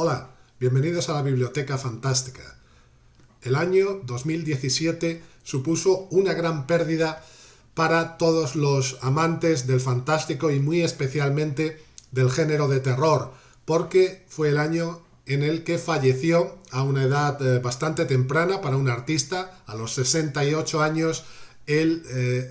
Hola, bienvenidos a la Biblioteca Fantástica. El año 2017 supuso una gran pérdida para todos los amantes del fantástico y muy especialmente del género de terror, porque fue el año en el que falleció a una edad bastante temprana para un artista, a los 68 años, el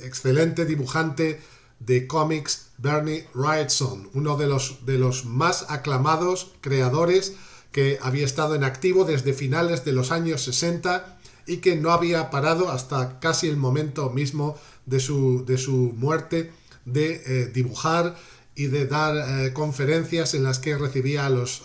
excelente dibujante de cómics Bernie Wrightson, uno de los más aclamados creadores que había estado en activo desde finales de los años 60 y que no había parado hasta casi el momento mismo de su muerte de dibujar y de dar conferencias en las que recibía a los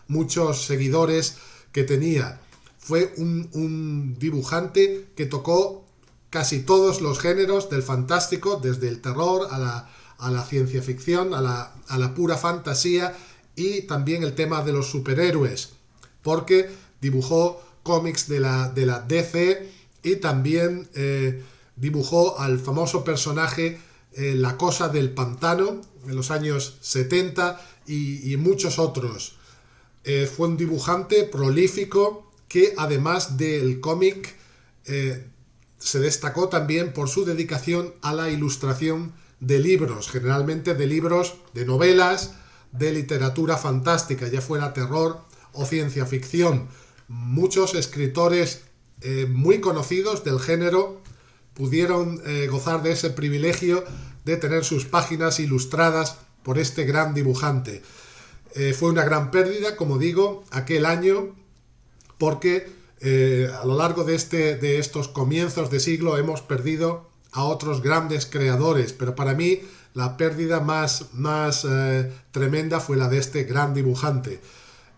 muchos seguidores que tenía. Fue un dibujante que tocó casi todos los géneros del fantástico, desde el terror a la ciencia ficción, a la pura fantasía y también el tema de los superhéroes, porque dibujó cómics de la DC y también dibujó al famoso personaje La Cosa del Pantano en los años 70 y muchos otros. Fue un dibujante prolífico que además del cómic se destacó también por su dedicación a la ilustración de libros, generalmente de libros de novelas, de literatura fantástica, ya fuera terror o ciencia ficción. Muchos escritores muy conocidos del género pudieron gozar de ese privilegio de tener sus páginas ilustradas por este gran dibujante. Fue una gran pérdida, como digo, aquel año, porque a lo largo de estos comienzos de siglo hemos perdido a otros grandes creadores, pero para mí la pérdida más tremenda fue la de este gran dibujante.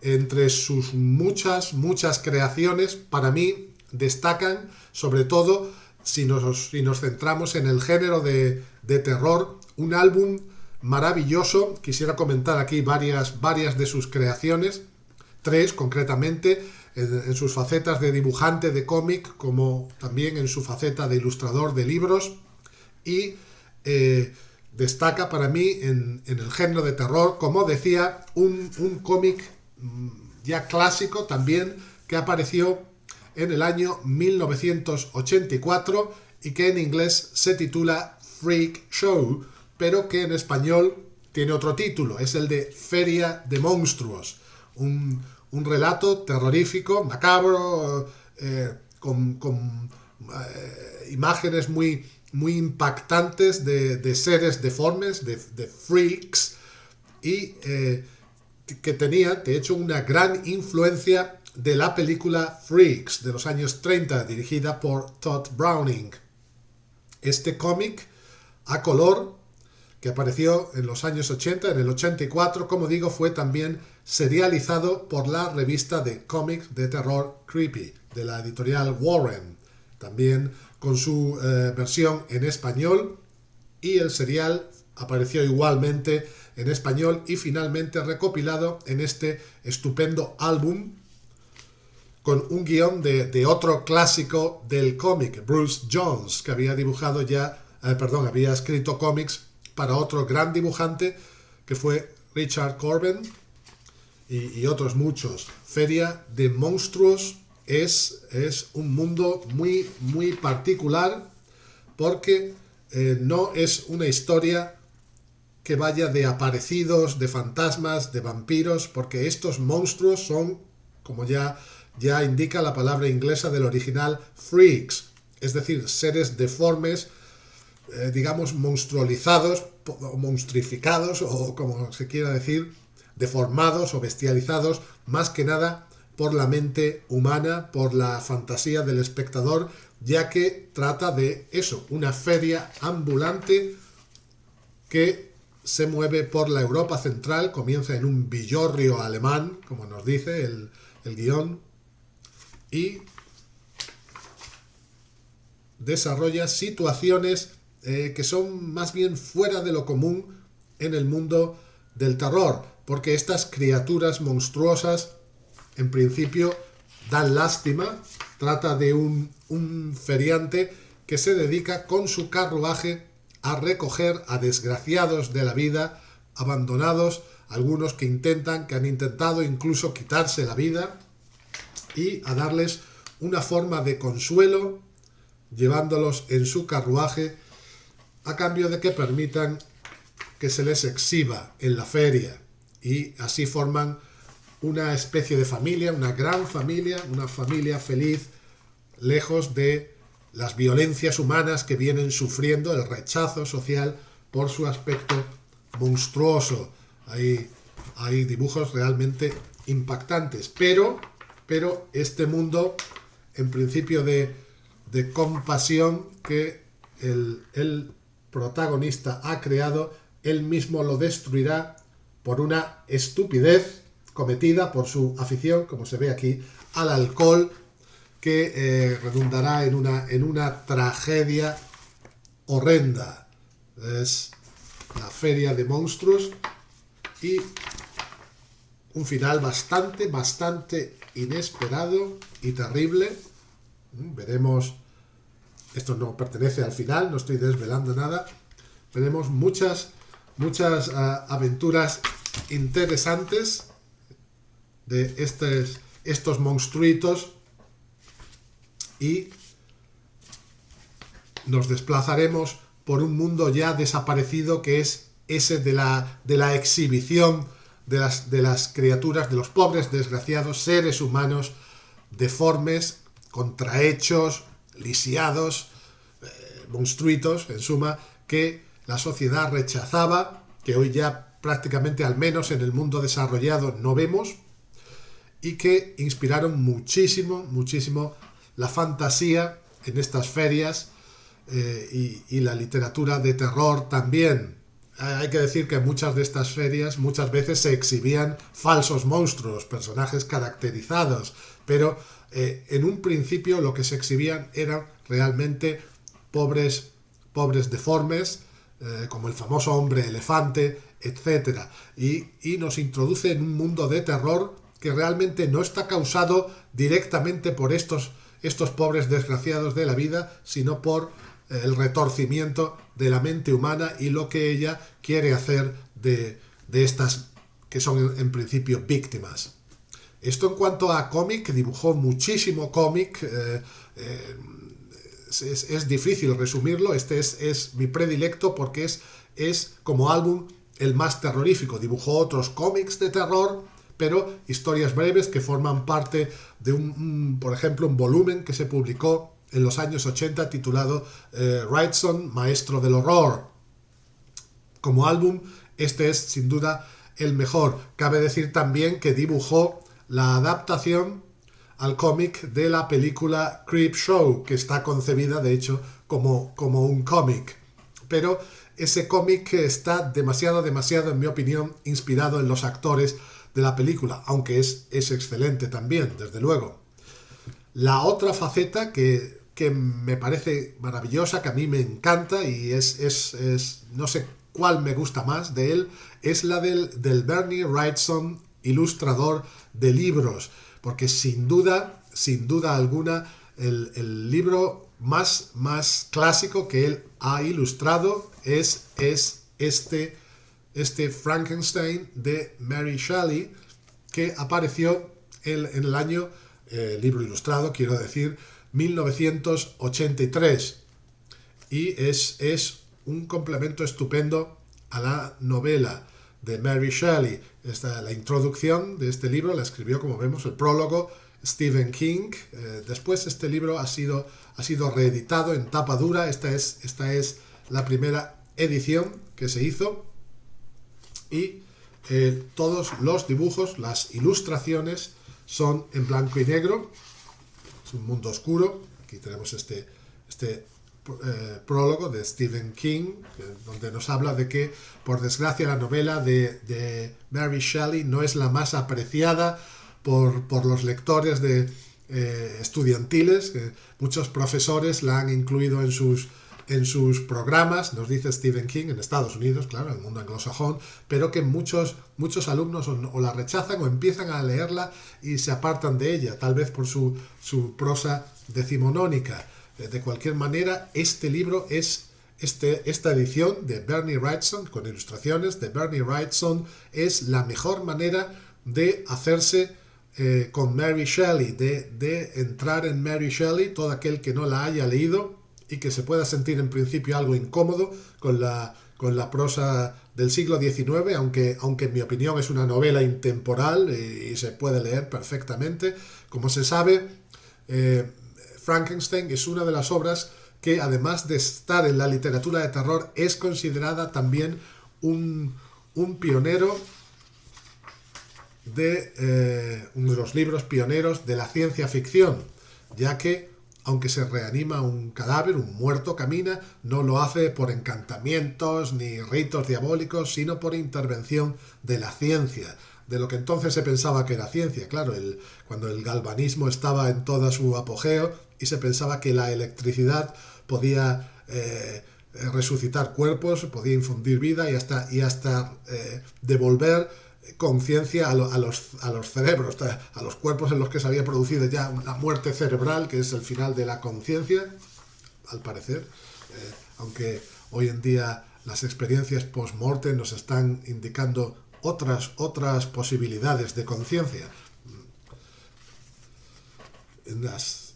Entre sus muchas creaciones, para mí destacan, sobre todo si nos centramos en el género de terror, un álbum maravilloso. Quisiera comentar aquí varias de sus creaciones, tres concretamente, en sus facetas de dibujante de cómic, como también en su faceta de ilustrador de libros, y destaca para mí en el género de terror, como decía, un cómic ya clásico también, que apareció en el año 1984 y que en inglés se titula Freak Show, pero que en español tiene otro título, es el de Feria de Monstruos, un relato terrorífico, macabro, con imágenes muy impactantes de seres deformes, de freaks, y que tenía, de hecho, una gran influencia de la película Freaks de los años 30, dirigida por Todd Browning. Este cómic a color, que apareció en los años 80, en el 84, como digo, fue también serializado por la revista de cómics de terror Creepy, de la editorial Warren, también con su versión en español, y el serial apareció igualmente en español y finalmente recopilado en este estupendo álbum con un guión de otro clásico del cómic, Bruce Jones, que había había escrito cómics para otro gran dibujante que fue Richard Corben y otros muchos. Feria de Monstruos es un mundo muy particular, porque no es una historia que vaya de aparecidos, de fantasmas, de vampiros, porque estos monstruos son, como ya indica la palabra inglesa del original, freaks, es decir, seres deformes, digamos monstrualizados o monstrificados, o como se quiera decir, deformados o bestializados, más que nada por la mente humana, por la fantasía del espectador, ya que trata de eso, una feria ambulante que se mueve por la Europa central, comienza en un villorrio alemán, como nos dice el guión, y desarrolla situaciones que son más bien fuera de lo común en el mundo del terror, porque estas criaturas monstruosas en principio dan lástima. Trata de un feriante que se dedica con su carruaje a recoger a desgraciados de la vida, abandonados algunos que han intentado incluso quitarse la vida, y a darles una forma de consuelo, llevándolos en su carruaje, a cambio de que permitan que se les exhiba en la feria, y así forman una especie de familia, una gran familia, una familia feliz, lejos de las violencias humanas que vienen sufriendo, el rechazo social por su aspecto monstruoso. Hay dibujos realmente impactantes, pero este mundo, en principio de compasión que el protagonista ha creado, él mismo lo destruirá por una estupidez cometida por su afición, como se ve aquí, al alcohol, que redundará en una tragedia horrenda. Es la feria de monstruos, y un final bastante inesperado y terrible. Veremos, esto no pertenece al final, no estoy desvelando nada. Veremos muchas aventuras interesantes de estos monstruitos, y nos desplazaremos por un mundo ya desaparecido, que es ese de la exhibición de las criaturas, de los pobres desgraciados seres humanos deformes, contrahechos, lisiados, monstruitos, en suma, que la sociedad rechazaba, que hoy ya prácticamente, al menos en el mundo desarrollado, no vemos, y que inspiraron muchísimo la fantasía en estas ferias, y la literatura de terror también. Hay que decir que en muchas de estas ferias muchas veces se exhibían falsos monstruos, personajes caracterizados, pero en un principio lo que se exhibían eran realmente pobres deformes, como el famoso hombre elefante, etc. Y nos introduce en un mundo de terror que realmente no está causado directamente por estos pobres desgraciados de la vida, sino por el retorcimiento de la mente humana y lo que ella quiere hacer de estas que son en principio víctimas. Esto en cuanto a cómic, dibujó muchísimo cómic, es difícil resumirlo. Este es mi predilecto porque es como álbum el más terrorífico. Dibujó otros cómics de terror, pero historias breves que forman parte de por ejemplo, un volumen que se publicó en los años 80 titulado Wrightson, Maestro del Horror. Como álbum, este es sin duda el mejor. Cabe decir también que dibujó la adaptación al cómic de la película Creepshow, que está concebida de hecho como un cómic. Pero ese cómic está demasiado, en mi opinión, inspirado en los actores de la película, aunque es excelente también, desde luego. La otra faceta que me parece maravillosa, que a mí me encanta, y no sé cuál me gusta más de él, es la del Bernie Wrightson, ilustrador de libros, porque sin duda alguna el libro más clásico que él ha ilustrado es este Frankenstein de Mary Shelley, que apareció en el año, libro ilustrado, quiero decir, 1983, y es un complemento estupendo a la novela de Mary Shelley. La introducción de este libro la escribió, como vemos, el prólogo, Stephen King. Después este libro ha sido reeditado en tapa dura. Esta es la primera edición que se hizo, y todos los dibujos, las ilustraciones, son en blanco y negro. Es un mundo oscuro. Aquí tenemos este prólogo de Stephen King, donde nos habla de que, por desgracia, la novela de Mary Shelley no es la más apreciada por los lectores estudiantiles. Muchos profesores la han incluido en sus programas, nos dice Stephen King, en Estados Unidos, claro, en el mundo anglosajón, pero que muchos alumnos o la rechazan o empiezan a leerla y se apartan de ella, tal vez por su prosa decimonónica. De cualquier manera, este libro es esta edición de Bernie Wrightson, con ilustraciones de Bernie Wrightson, es la mejor manera de hacerse con Mary Shelley, de entrar en Mary Shelley, todo aquel que no la haya leído y que se pueda sentir en principio algo incómodo con la prosa del siglo XIX, aunque en mi opinión es una novela intemporal y se puede leer perfectamente. Como se sabe, Frankenstein es una de las obras que, además de estar en la literatura de terror, es considerada también un pionero uno de los libros pioneros de la ciencia ficción, ya que aunque se reanima un cadáver, un muerto camina, no lo hace por encantamientos ni ritos diabólicos, sino por intervención de la ciencia, de lo que entonces se pensaba que era ciencia. Claro, cuando el galvanismo estaba en todo su apogeo y se pensaba que la electricidad podía resucitar cuerpos, podía infundir vida y hasta devolver conciencia a los cerebros, a los cuerpos en los que se había producido ya una muerte cerebral, que es el final de la conciencia, al parecer, aunque hoy en día las experiencias post-mortem nos están indicando otras posibilidades de conciencia. En las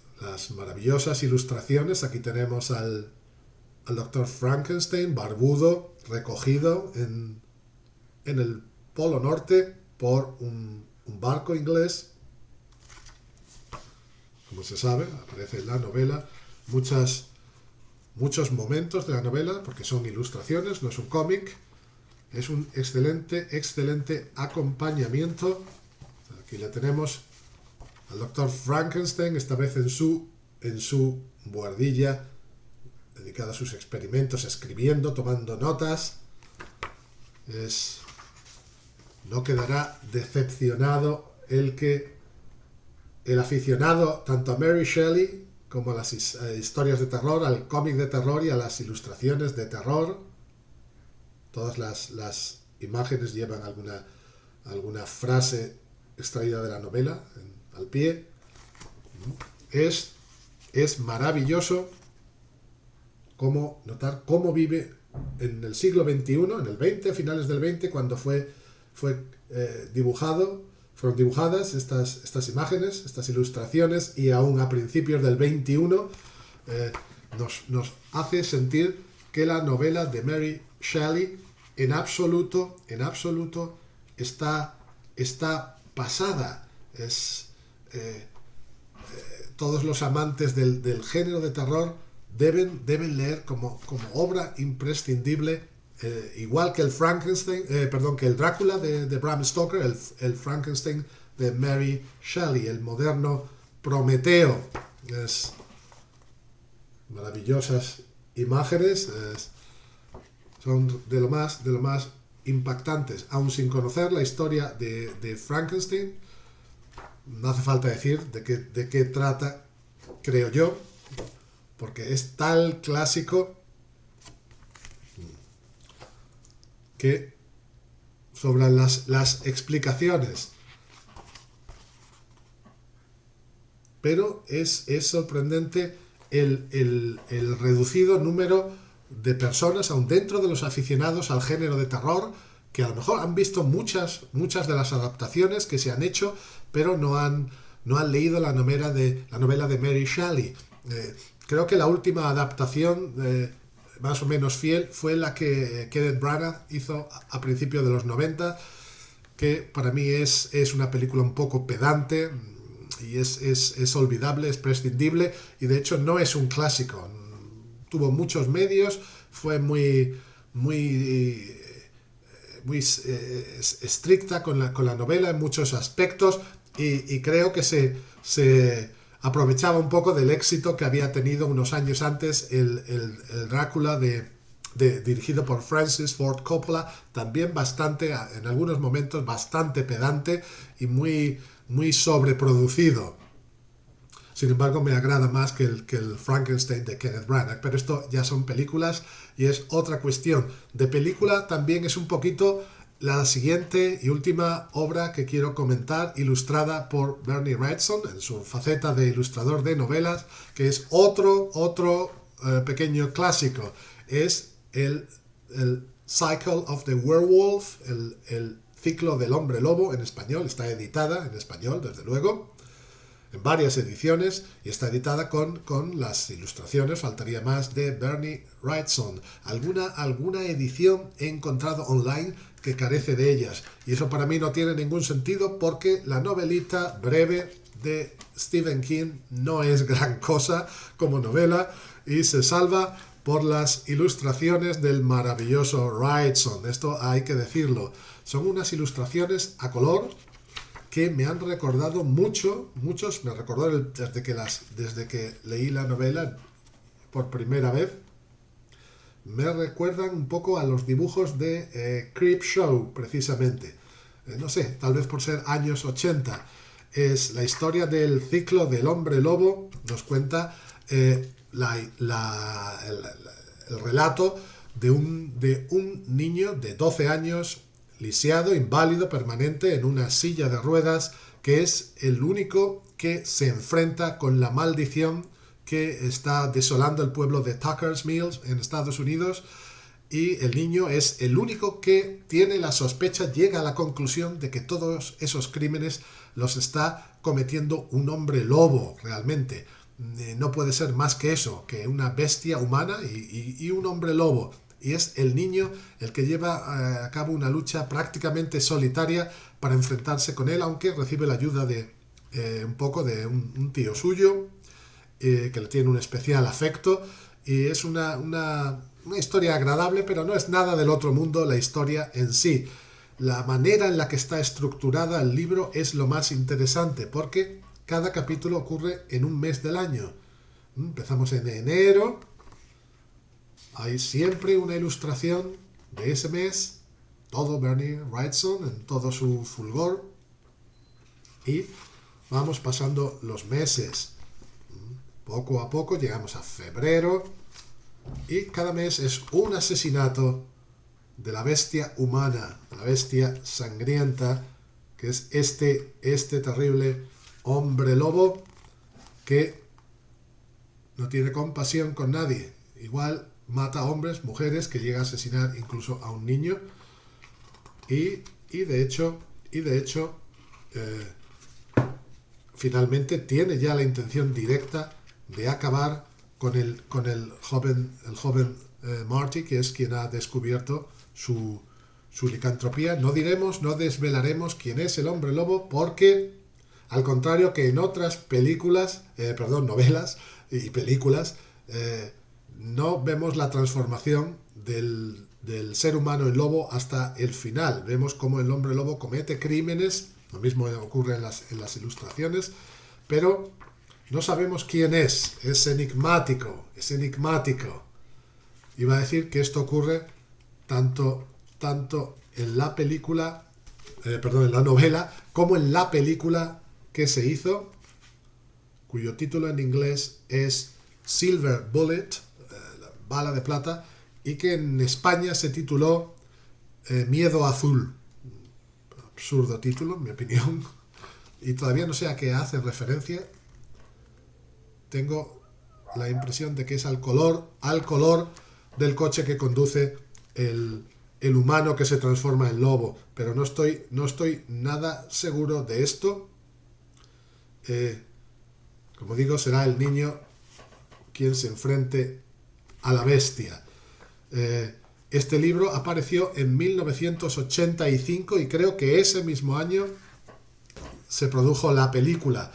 maravillosas ilustraciones, aquí tenemos al Dr. Frankenstein, barbudo, recogido en el Polo Norte por un barco inglés. Como se sabe, aparece en la novela muchos momentos de la novela, porque son ilustraciones, no es un cómic. Es un excelente acompañamiento. Aquí le tenemos al Dr. Frankenstein, esta vez en su buhardilla, dedicada a sus experimentos, escribiendo, tomando notas. No quedará decepcionado el aficionado tanto a Mary Shelley como a las historias de terror, al cómic de terror y a las ilustraciones de terror. Todas las imágenes llevan alguna frase extraída de la novela al pie. Es maravilloso notar cómo vive en el siglo XXI, en el XX, a finales del XX, cuando fueron dibujadas estas imágenes, estas ilustraciones, y aún a principios del XXI nos hace sentir que la novela de Mary Shelley en absoluto está pasada. Todos los amantes del género de terror deben leer como obra imprescindible, igual que el que el Drácula de Bram Stoker, el Frankenstein de Mary Shelley, el moderno Prometeo. Maravillosas imágenes, son de lo más impactantes. Aun sin conocer la historia de Frankenstein, no hace falta decir de qué trata, creo yo, porque es tal clásico que sobran las explicaciones. Pero es sorprendente el reducido número de personas, aun dentro de los aficionados al género de terror, que a lo mejor han visto muchas de las adaptaciones que se han hecho, pero no han leído la novela de Mary Shelley. Creo que la última adaptación más o menos fiel fue la que Kenneth Branagh hizo a principios de los 90, que para mí es una película un poco pedante y es olvidable, es prescindible, y de hecho no es un clásico. Tuvo muchos medios, fue muy estricta con la novela en muchos aspectos, y creo que se aprovechaba un poco del éxito que había tenido unos años antes el Drácula dirigido por Francis Ford Coppola, también en algunos momentos bastante pedante y muy sobreproducido. Sin embargo, me agrada más que el Frankenstein de Kenneth Branagh, pero esto ya son películas y es otra cuestión. De película también es un poquito la siguiente y última obra que quiero comentar, ilustrada por Bernie Wrightson en su faceta de ilustrador de novelas, que es otro pequeño clásico. es el Cycle of the Werewolf, el ciclo del hombre lobo en español. Está editada en español, desde luego, en varias ediciones, y está editada con las ilustraciones, faltaría más, de Bernie Wrightson. Alguna edición he encontrado online que carece de ellas, y eso para mí no tiene ningún sentido, porque la novelita breve de Stephen King no es gran cosa como novela, y se salva por las ilustraciones del maravilloso Wrightson. Esto hay que decirlo. Son unas ilustraciones a color que me han recordado muchos, me recordó desde que leí la novela por primera vez, me recuerdan un poco a los dibujos de Creepshow, precisamente. No sé, tal vez por ser años 80. Es la historia del ciclo del hombre lobo, nos cuenta el relato de un niño de 12 años, lisiado, inválido, permanente, en una silla de ruedas, que es el único que se enfrenta con la maldición que está desolando el pueblo de Tucker's Mills en Estados Unidos, y el niño es el único que tiene la sospecha, llega a la conclusión de que todos esos crímenes los está cometiendo un hombre lobo realmente. No puede ser más que eso, que una bestia humana y un hombre lobo. Y es el niño el que lleva a cabo una lucha prácticamente solitaria para enfrentarse con él, aunque recibe la ayuda de un poco de un tío suyo, que le tiene un especial afecto, y es una historia agradable, pero no es nada del otro mundo la historia en sí. La manera en la que está estructurada el libro es lo más interesante, porque cada capítulo ocurre en un mes del año. Empezamos en enero, hay siempre una ilustración de ese mes, todo Bernie Wrightson en todo su fulgor, y vamos pasando los meses. Poco a poco llegamos a febrero, y cada mes es un asesinato de la bestia humana, la bestia sangrienta, que es este terrible hombre lobo que no tiene compasión con nadie. Igual mata a hombres, mujeres, que llega a asesinar incluso a un niño, y de hecho finalmente tiene ya la intención directa de acabar con el joven Marty, que es quien ha descubierto su licantropía. No desvelaremos quién es el hombre lobo, porque al contrario que en otras novelas y películas, no vemos la transformación del ser humano en lobo hasta el final. Vemos cómo el hombre lobo comete crímenes, lo mismo ocurre en las ilustraciones, pero no sabemos quién es enigmático. Iba a decir que esto ocurre tanto en la película, en la novela, como en la película que se hizo, cuyo título en inglés es Silver Bullet, la bala de plata, y que en España se tituló Miedo Azul. Absurdo título, en mi opinión, y todavía no sé a qué hace referencia. Tengo la impresión de que es al color del coche que conduce el humano que se transforma en lobo, pero no estoy nada seguro de esto. Como digo, será el niño quien se enfrente a la bestia. Este libro apareció en 1985, y creo que ese mismo año se produjo la película.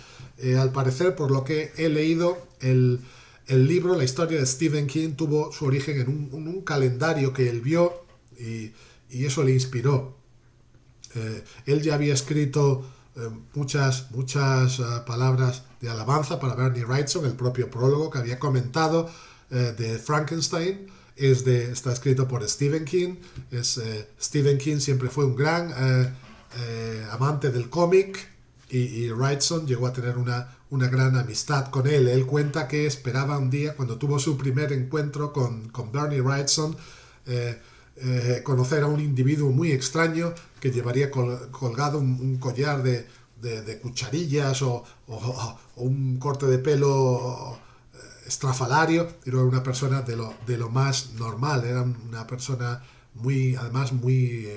Al parecer, por lo que he leído, el libro, la historia de Stephen King, tuvo su origen en un calendario que él vio, y eso le inspiró. Él ya había escrito muchas palabras de alabanza para Bernie Wrightson. El propio prólogo que había comentado de Frankenstein está escrito por Stephen King. Stephen King siempre fue un gran amante del cómic, y Wrightson llegó a tener una gran amistad con él. Él cuenta que esperaba un día, cuando tuvo su primer encuentro con Bernie Wrightson, conocer a un individuo muy extraño que llevaría colgado un collar de cucharillas o un corte de pelo estrafalario, era una persona de lo más normal, era una persona muy, además muy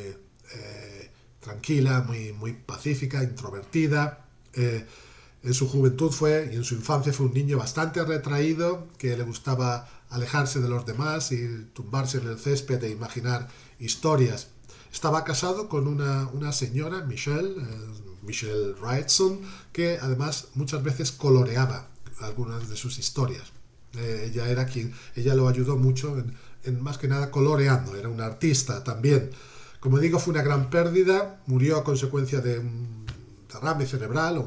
tranquila, muy pacífica, introvertida. En su juventud y en su infancia fue un niño bastante retraído, que le gustaba alejarse de los demás y tumbarse en el césped e imaginar historias. Estaba casado con una señora, Michelle Wrightson, que además muchas veces coloreaba algunas de sus historias. Ella lo ayudó mucho en más que nada coloreando, era una artista también. Como digo, fue una gran pérdida, murió a consecuencia de un derrame cerebral,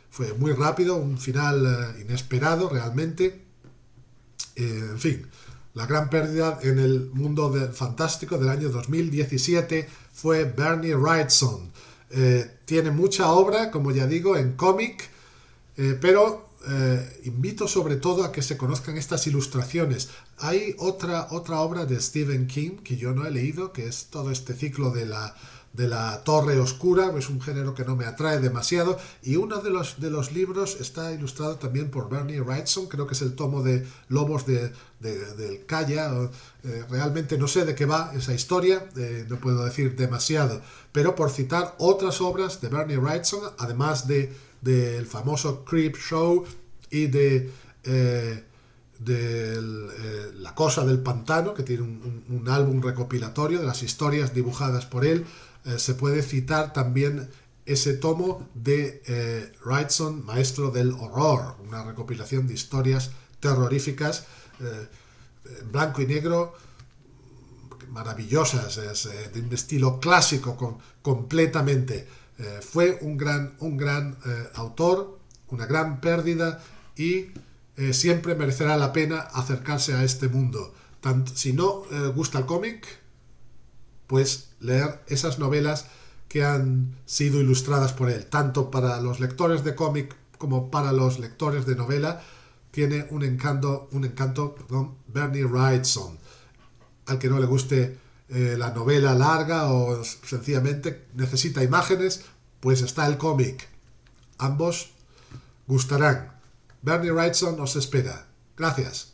fue muy rápido, un final inesperado realmente. En fin, la gran pérdida en el mundo fantástico del año 2017 fue Bernie Wrightson. Tiene mucha obra, como ya digo, en cómic, pero invito sobre todo a que se conozcan estas ilustraciones. Hay otra obra de Stephen King que yo no he leído, que es todo este ciclo de la Torre Oscura, es un género que no me atrae demasiado, y uno de los libros está ilustrado también por Bernie Wrightson, creo que es el tomo de Lobos del Calla. Realmente no sé de qué va esa historia, no puedo decir demasiado, pero por citar otras obras de Bernie Wrightson, además del famoso Creep Show y La Cosa del Pantano, que tiene un álbum recopilatorio de las historias dibujadas por él. Se puede citar también ese tomo de Wrightson, Maestro del Horror, una recopilación de historias terroríficas en blanco y negro, maravillosas, de un estilo clásico completamente. Fue un gran autor, una gran pérdida, y siempre merecerá la pena acercarse a este mundo. Si no gusta el cómic, pues leer esas novelas que han sido ilustradas por él, tanto para los lectores de cómic como para los lectores de novela. Tiene un encanto, Bernie Wrightson. Al que no le guste la novela larga o sencillamente necesita imágenes, pues está el cómic. Ambos gustarán. Bernie Wrightson os espera. Gracias.